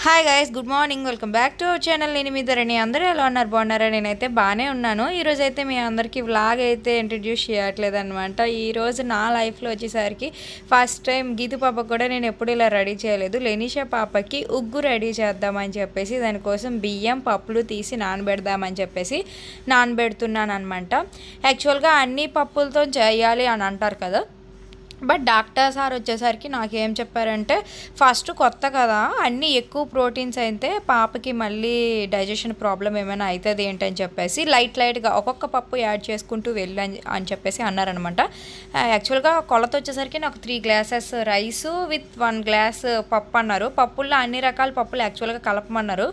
Hi guys, good morning. Welcome back to our channel. నేను మీ ధరణి. అందరూ ఎలా ఉన్నారు? బాగున్నారా? నేనైతే బాగానే ఉన్నాను. ఈరోజు అయితే మీ అందరికీ వ్లాగ్ అయితే ఇంట్రడ్యూస్ చేయట్లేదు అనమాట. ఈరోజు నా లైఫ్లో వచ్చేసరికి ఫస్ట్ టైం గీతు పాపకు కూడా నేను ఎప్పుడు ఇలా రెడీ చేయలేదు. లెనిషా పాపకి ఉగ్గు రెడీ చేద్దామని చెప్పేసి దానికోసం బియ్యం పప్పులు తీసి నానబెడదామని చెప్పేసి నానబెడుతున్నాను అనమాట. యాక్చువల్గా అన్ని పప్పులతో చేయాలి అని అంటారు కదా, బట్ డాక్టర్ సార్ వచ్చేసరికి నాకేం చెప్పారంటే, ఫస్ట్ కొత్త కదా, అన్నీ ఎక్కువ ప్రోటీన్స్ అయితే పాపకి మళ్ళీ డైజెషన్ ప్రాబ్లం ఏమైనా అవుతుంది ఏంటని చెప్పేసి లైట్గా ఒక్కొక్క పప్పు యాడ్ చేసుకుంటూ వెళ్ళి అని చెప్పేసి అన్నారనమాట. యాక్చువల్గా కొలత వచ్చేసరికి నాకు 3 గ్లాసెస్ రైస్ విత్ 1 గ్లాస్ పప్పు అన్నారు. పప్పుల్లో అన్ని రకాల పప్పులు యాక్చువల్గా కలపమన్నారు.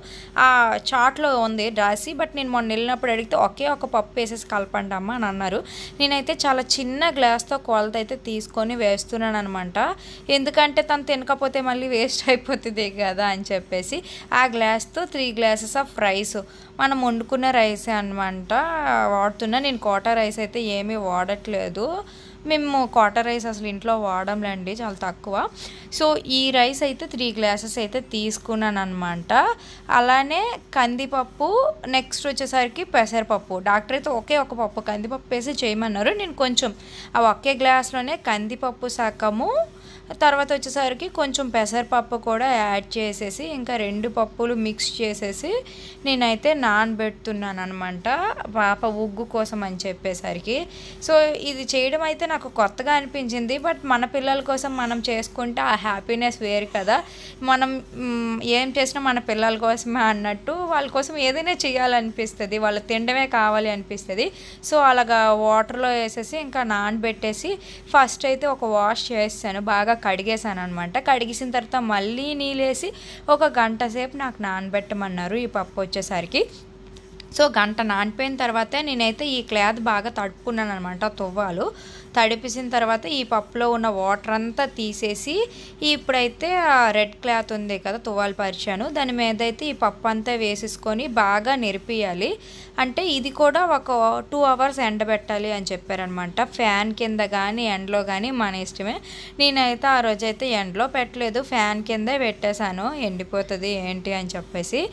ఆ చాట్లో ఉంది రాసి, బట్ నేను మొన్న వెళ్ళినప్పుడు అడిగితే ఒకే ఒక పప్పు వేసేసి కలపండి అమ్మ అని అన్నారు. నేనైతే చాలా చిన్న గ్లాస్తో కొలత అయితే తీసుకొని వేస్తున్నాను అనమాట. ఎందుకంటే తను తినకపోతే మళ్ళీ వేస్ట్ అయిపోతుంది కదా అని చెప్పేసి ఆ గ్లాస్తో 3 గ్లాసెస్ ఆఫ్ రైస్, మనం వండుకున్న రైసే అనమాట వాడుతున్నా. నేను కోటా రైస్ అయితే ఏమీ వాడట్లేదు. మేము కోటా రైస్ అసలు ఇంట్లో వాడంలేండి, చాలా తక్కువ. సో ఈ రైస్ అయితే 3 గ్లాసెస్ అయితే తీసుకున్నాను అనమాట. అలానే కందిపప్పు, నెక్స్ట్ వచ్చేసరికి పెసరపప్పు. డాక్టర్ అయితే ఒకే ఒక పప్పు కందిపప్పు వేసి చేయమన్నారు. నేను కొంచెం ఆ ఒకే గ్లాస్లోనే కందిపప్పు సగము, తర్వాత వచ్చేసరికి కొంచెం పెసరపప్పు కూడా యాడ్ చేసేసి ఇంకా 2 పప్పులు మిక్స్ చేసేసి నేనైతే నానబెడుతున్నాను అనమాట, పాప ఉగ్గు కోసం అని చెప్పేసరికి. సో ఇది చేయడం అయితే నాకు కొత్తగా అనిపించింది, బట్ మన పిల్లల కోసం మనం చేసుకుంటే ఆ హ్యాపీనెస్ వేరు కదా. మనం ఏం చేసినా మన పిల్లల కోసమే అన్నట్టు వాళ్ళ కోసం ఏదైనా చేయాలనిపిస్తుంది, వాళ్ళు తినడమే కావాలి అనిపిస్తుంది. సో అలాగా వాటర్లో వేసేసి ఇంకా నానబెట్టేసి ఫస్ట్ అయితే ఒక వాష్ చేస్తాను, బాగా కడిగేసాను అనమాట. కడిగేసిన తర్వాత మళ్ళీ నీళ్ళేసి ఒక గంట సేపు నాకు నానబెట్టమన్నారు ఈ పప్పు వచ్చేసరికి. సో గంట నానిపోయిన తర్వాతే నేనైతే ఈ క్లాత్ బాగా తడుపుకున్నాను అనమాట, తువ్వాలు తడిపేసిన తర్వాత ఈ పప్పులో ఉన్న వాటర్ అంతా తీసేసి ఇప్పుడైతే ఆ రెడ్ క్లాత్ ఉంది కదా తువ్వాలు పరిచాను, దాని మీద అయితే ఈ పప్పు అంతా వేసేసుకొని బాగా నెరిపియాలి. అంటే ఇది కూడా ఒక 2 అవర్స్ ఎండబెట్టాలి అని చెప్పారనమాట. ఫ్యాన్ కింద కానీ ఎండలో కానీ మన ఇష్టమే. నేనైతే ఆ రోజైతే ఎండలో పెట్టలేదు, ఫ్యాన్ కిందే పెట్టేశాను, ఎండిపోతుంది ఏంటి అని చెప్పేసి.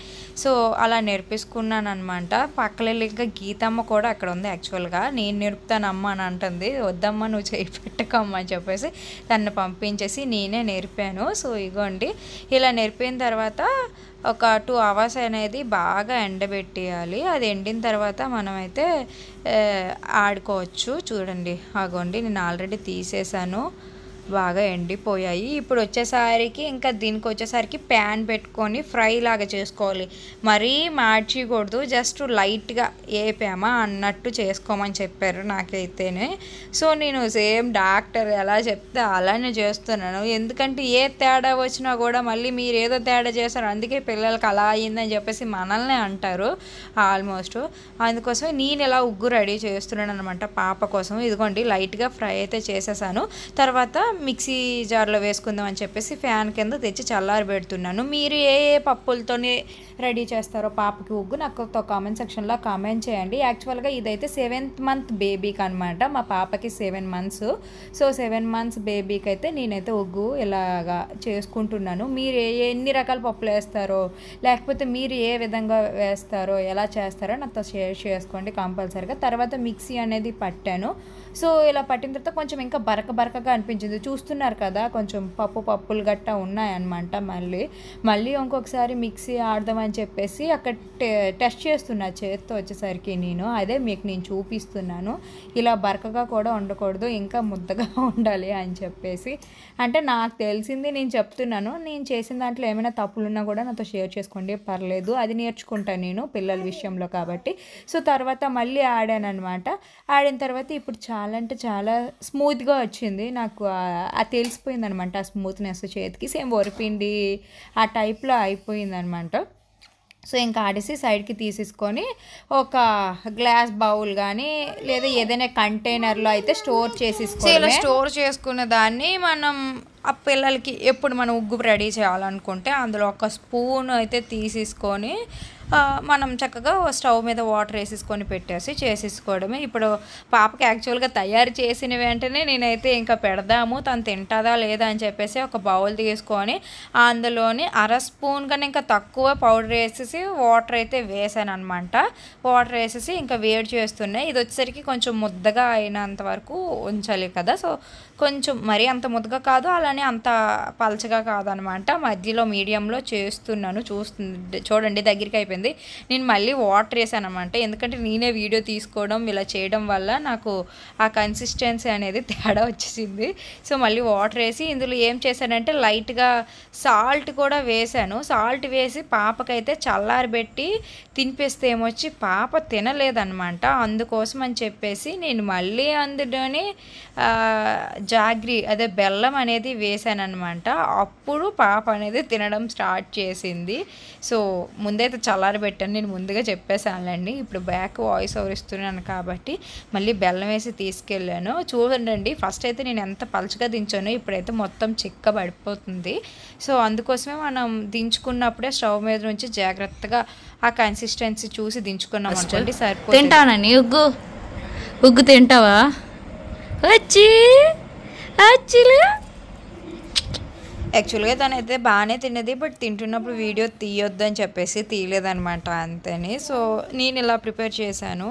సో అలా నెరిపించుకున్నాను అనమాట. పక్కన ఇంకా గీతమ్మ కూడా అక్కడ ఉంది. యాక్చువల్గా నేను నేర్పుతానమ్మ అని అంటుంది, వద్దమ్మ నువ్వు చేయి పెట్టకమ్మ అని చెప్పేసి తను పంపించేసి నేనే నేర్పాను. సో ఇగోండి ఇలా నేర్పిన తర్వాత ఒక 2 అవర్స్ అనేది బాగా ఎండబెట్టేయాలి. అది ఎండిన తర్వాత మనమైతే ఆడుకోవచ్చు. చూడండి అగోండి నేను ఆల్రెడీ తీసేసాను, బాగా ఎండిపోయాయి. ఇప్పుడు వచ్చేసరికి ఇంకా దీనికి వచ్చేసరికి ప్యాన్ పెట్టుకొని ఫ్రై లాగా చేసుకోవాలి, మరీ మార్చకూడదు, జస్ట్ లైట్గా వేపామా అన్నట్టు చేసుకోమని చెప్పారు నాకైతేనే. సో నేను సేమ్ డాక్టర్ ఎలా చెప్తే అలానే చేస్తున్నాను. ఎందుకంటే ఏ తేడా వచ్చినా కూడా మళ్ళీ మీరు ఏదో తేడా చేస్తారు, అందుకే పిల్లలకి అలా అయ్యిందని చెప్పేసి మనల్నే అంటారు ఆల్మోస్ట్. అందుకోసమే నేను ఇలా ఉగ్గు రెడీ చేస్తున్నాను అనమాట పాప కోసం. ఇదిగోండి లైట్గా ఫ్రై అయితే చేసేసాను. తర్వాత మిక్సీ జార్లో వేసుకుందాం అని చెప్పేసి ఫ్యాన్ కింద తెచ్చి చల్లారి పెడుతున్నాను. మీరు ఏ పప్పులతోనే రెడీ చేస్తారో పాపకి ఉగ్గు నాకు కామెంట్ సెక్షన్లో కామెంట్ చేయండి. యాక్చువల్గా ఇదైతే 7th మంత్ బేబీకి అనమాట, మా పాపకి 7 మంత్స్. సో 7 మంత్స్ బేబీకి అయితే నేనైతే ఉగ్గు ఇలాగా చేసుకుంటున్నాను. మీరు ఎన్ని రకాల పప్పులు వేస్తారో, లేకపోతే మీరు ఏ విధంగా వేస్తారో, ఎలా చేస్తారో నాతో షేర్ చేసుకోండి కంపల్సరీగా. తర్వాత మిక్సీ అనేది పట్టాను. సో ఇలా పట్టిన తర్వాత కొంచెం ఇంకా బరకగా అనిపించింది, చూస్తున్నారు కదా కొంచెం పప్పులు గట్టా ఉన్నాయన్నమాట. మళ్ళీ ఇంకొకసారి మిక్సీ ఆడదామని చెప్పేసి అక్కడ టెస్ట్ చేస్తున్నా చేత్తో వచ్చేసరికి అదే మీకు నేను చూపిస్తున్నాను. ఇలా బరకగా కూడా ఉండకూడదు, ఇంకా ముద్దగా ఉండాలి అని చెప్పేసి. అంటే నాకు తెలిసింది నేను చెప్తున్నాను, నేను చేసిన దాంట్లో ఏమైనా తప్పులున్నా కూడా నాతో షేర్ చేసుకోండి, పర్లేదు, అది నేర్చుకుంటాను నేను పిల్లల విషయంలో కాబట్టి. సో తర్వాత మళ్ళీ ఆడాను అనమాట. ఆడిన తర్వాత ఇప్పుడు చాలా అంటే చాలా స్మూత్గా వచ్చింది నాకు, అది తెలిసిపోయింది అనమాట. ఆ స్మూత్నెస్ చేతికి సేమ్ వరిపిండి ఆ టైప్లో అయిపోయిందనమాట. సో ఇంకా ఆడేసి సైడ్కి తీసేసుకొని ఒక గ్లాస్ బౌల్ కానీ లేదా ఏదైనా కంటైనర్లో అయితే స్టోర్ చేసేసుకోవాలి. ఇలా స్టోర్ చేసుకున్న దాన్ని మనం ఆ పిల్లలకి ఎప్పుడు మనం ఉగ్గు రెడీ చేయాలనుకుంటే అందులో ఒక స్పూన్ అయితే తీసేసుకొని మనం చక్కగా స్టవ్ మీద వాటర్ వేసేసుకొని పెట్టేసి చేసేసుకోవడమే. ఇప్పుడు పాపకి యాక్చువల్గా తయారు చేసిన వెంటనే నేనైతే ఇంకా పెడదాము తను తింటుందా లేదా అని చెప్పేసి ఒక బౌల్ తీసుకొని అందులోని అర స్పూన్ కన్నా ఇంకా తక్కువ పౌడర్ వేసేసి వాటర్ అయితే వేసాను అనమాట. వాటర్ వేసేసి ఇంకా వేడి చేస్తున్నాయి. ఇది వచ్చేసరికి కొంచెం ముద్దగా అయినంత వరకు ఉంచాలి కదా, సో కొంచెం మరీ అంత ముద్దగా కాదు అలానే అంత పలచగా కాదనమాట, మధ్యలో మీడియంలో చేస్తున్నాను. చూడండి దగ్గరికి అయిపోయింది. నేను మళ్ళీ వాటర్ వేసాను అనమాట, ఎందుకంటే నేనే వీడియో తీసుకోవడం ఇలా చేయడం వల్ల నాకు ఆ కన్సిస్టెన్సీ అనేది తేడా వచ్చేసింది. సో మళ్ళీ వాటర్ వేసి ఇందులో ఏం చేశానంటే లైట్గా సాల్ట్ కూడా వేసాను. సాల్ట్ వేసి పాపకైతే చల్లారబెట్టి తినిపిస్తే ఏమొచ్చి పాప తినలేదన్నమాట. అందుకోసం అని చెప్పేసి నేను మళ్ళీ అందులోనే జాగ్రీ అదే బెల్లం అనేది వేసాను అనమాట. అప్పుడు పాప అనేది తినడం స్టార్ట్ చేసింది. సో ముందైతే చల్లారబెట్టాను, నేను ముందుగా చెప్పేసానులేండి. ఇప్పుడు బ్యాక్ వాయిస్ ఓవర్ ఇస్తున్నాను కాబట్టి మళ్ళీ బెల్లం వేసి తీసుకెళ్ళాను. చూడండి ఫస్ట్ అయితే నేను ఎంత పలుచగా దించానో ఇప్పుడైతే మొత్తం చిక్కబడిపోతుంది. సో అందుకోసమే మనం దించుకున్నప్పుడే స్టవ్ మీద నుంచి జాగ్రత్తగా ఆ కన్సిస్టెన్సీ చూసి దించుకున్నాం అనుకోండి సరిపోతుంది. తింటానని ఉగ్గు తింటావా? యాక్చువల్గా తనైతే బాగానే తిన్నది, బట్ తింటున్నప్పుడు వీడియో తీయొద్దు అని చెప్పేసి తీయలేదనమాట అంతేని. సో నేను ఇలా ప్రిపేర్ చేశాను.